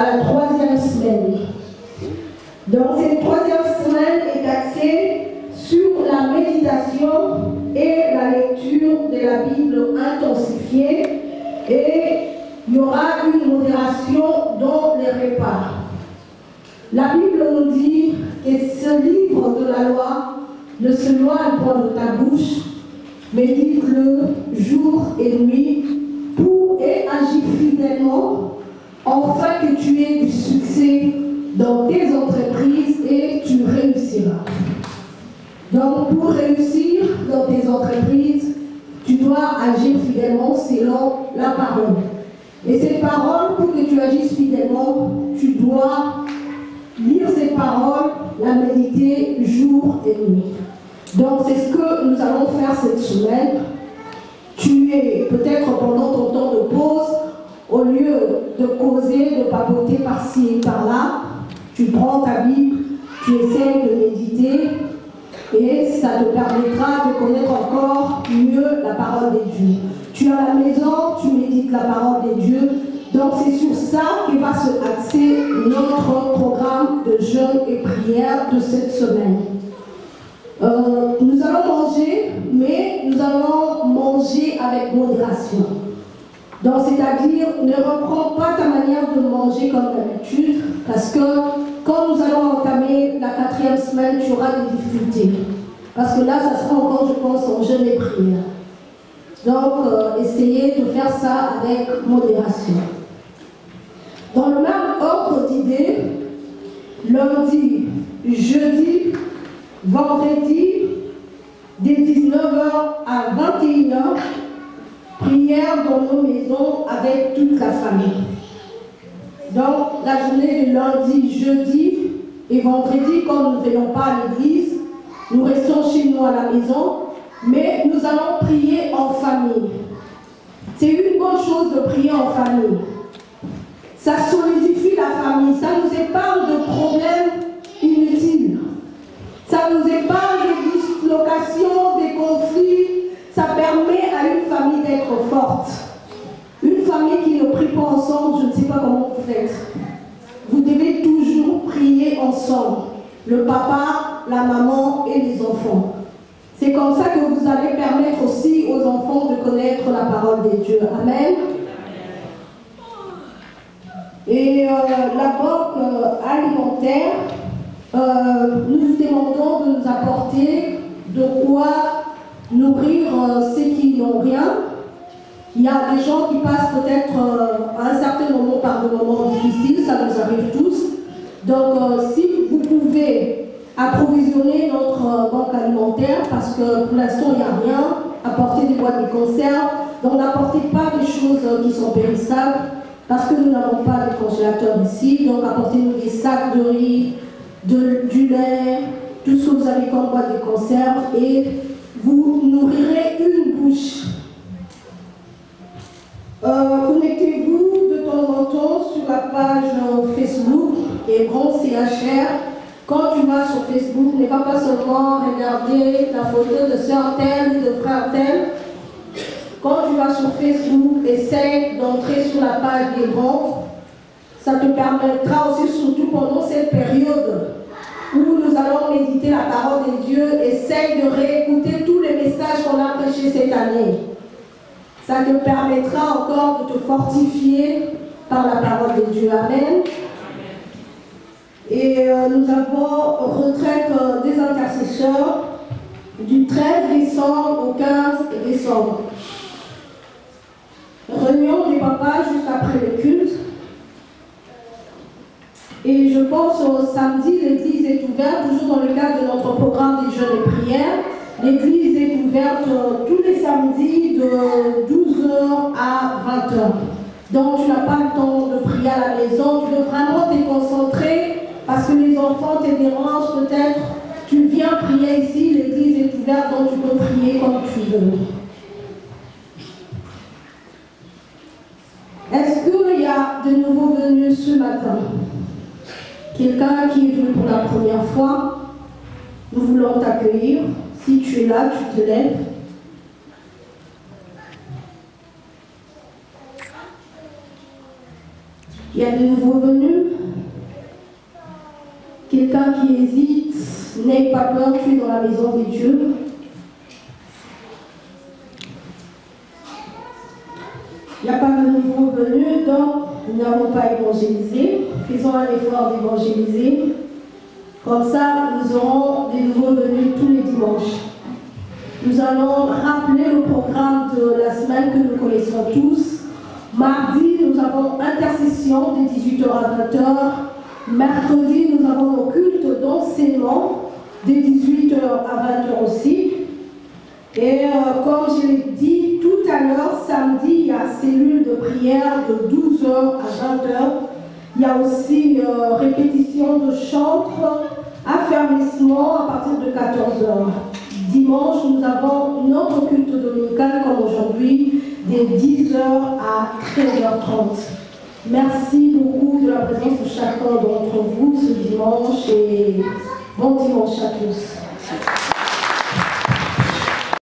La troisième semaine. Donc cette troisième semaine est axée sur la méditation et la lecture de la Bible intensifiée, et il y aura une modération dans les repas. La Bible nous dit que ce livre de la loi ne s'éloigne pas de ta bouche, médite-le jour et nuit et agis fidèlement, afin que tu aies du succès dans tes entreprises et tu réussiras. Donc pour réussir dans tes entreprises, tu dois agir fidèlement selon la parole. Et cette parole, pour que tu agisses fidèlement, tu dois lire cette parole, la méditer jour et nuit. Donc c'est ce que nous allons faire cette semaine. Tu es peut-être pendant ton temps de pause, au lieu de causer, de papoter par-ci et par-là, tu prends ta Bible, tu essaies de méditer et ça te permettra de connaître encore mieux la parole de Dieu. Tu es à la maison, tu médites la parole de Dieu. Donc c'est sur ça que va se axer notre programme de jeûne et prière de cette semaine. Nous allons manger, mais nous allons manger avec modération. Donc, c'est-à-dire, ne reprends pas ta manière de manger comme d'habitude, parce que quand nous allons entamer la 4e semaine, tu auras des difficultés. Parce que là, ça sera encore, je pense, en jeûne et prière. Donc, essayez de faire ça avec modération. Dans le même ordre d'idées, lundi, jeudi, vendredi, de 19h à 21h, prière dans nos maisons avec toute la famille. Donc, la journée de lundi, jeudi et vendredi, quand nous ne venons pas à l'église, nous restons chez nous à la maison, mais nous allons prier en famille. C'est une bonne chose de prier en famille. Ça solidifie la famille, ça nous épargne de problèmes inutiles. Ça nous épargne des dislocations, des conflits. Ça permet à une famille d'être forte. Une famille qui ne prie pas ensemble, je ne sais pas comment vous faites. Vous devez toujours prier ensemble. Le papa, la maman et les enfants. C'est comme ça que vous allez permettre aussi aux enfants de connaître la parole de Dieu. Amen. Et la banque alimentaire, nous vous demandons de nous apporter de quoi nourrir ceux qui n'ont rien. Il y a des gens qui passent peut-être à un certain moment par des moments difficiles, ça nous arrive tous. Donc si vous pouvez approvisionner notre banque alimentaire, parce que pour l'instant il n'y a rien, apporter des boîtes de conserve, donc n'apportez pas des choses qui sont périssables, parce que nous n'avons pas de congélateur ici, donc apportez-nous des sacs de riz, du lait, tout ce que vous avez comme boîte de conserve, et vous nourrirez une bouche. Connectez-vous de temps en temps sur la page Facebook Hébron CHR. Quand tu vas sur Facebook, ne va pas seulement regarder la photo de sœur telle ou de frère tel. Quand tu vas sur Facebook, essaye d'entrer sur la page Hébron. Ça te permettra aussi, surtout pendant cette période où nous allons méditer la parole de Dieu, essaye de réécouter tous les messages qu'on a prêchés cette année. Ça te permettra encore de te fortifier par la parole de Dieu. Amen. Et nous avons retraite des intercesseurs du 13 décembre au 15 décembre. Réunion des papas juste après le culte. Et je pense au samedi, l'église est ouverte, toujours dans le cadre de notre programme des jeûnes et prières. L'église est ouverte tous les samedis de 12h à 20h. Donc tu n'as pas le temps de prier à la maison, tu veux vraiment te concentrer parce que les enfants te dérangent peut-être. Tu viens prier ici, l'église est ouverte, donc tu peux prier comme tu veux. Est-ce qu'il y a de nouveaux venus ce matin? Quelqu'un qui est venu pour la première fois, nous voulons t'accueillir. Si tu es là, tu te lèves. Il y a des nouveaux venus. Quelqu'un qui hésite, n'aie pas peur, tu es dans la maison de Dieu. Il n'y a pas de nouveaux venus, donc nous n'avons pas évangélisé. Faisons un effort d'évangéliser. Comme ça, nous aurons des nouveaux venus tous les dimanches. Nous allons rappeler le programme de la semaine que nous connaissons tous. Mardi, nous avons intercession de 18h à 20h. Mercredi, nous avons nos cultes d'enseignement de 18h à 20h aussi. Et comme je l'ai dit tout à l'heure, samedi, il y a cellule de prière de 12h à 20h. Il y a aussi répétition de chantre, affermissement à partir de 14h. Dimanche, nous avons notre culte dominical comme aujourd'hui, de 10h à 13h30. Merci beaucoup de la présence de chacun d'entre vous ce dimanche et bon dimanche à tous.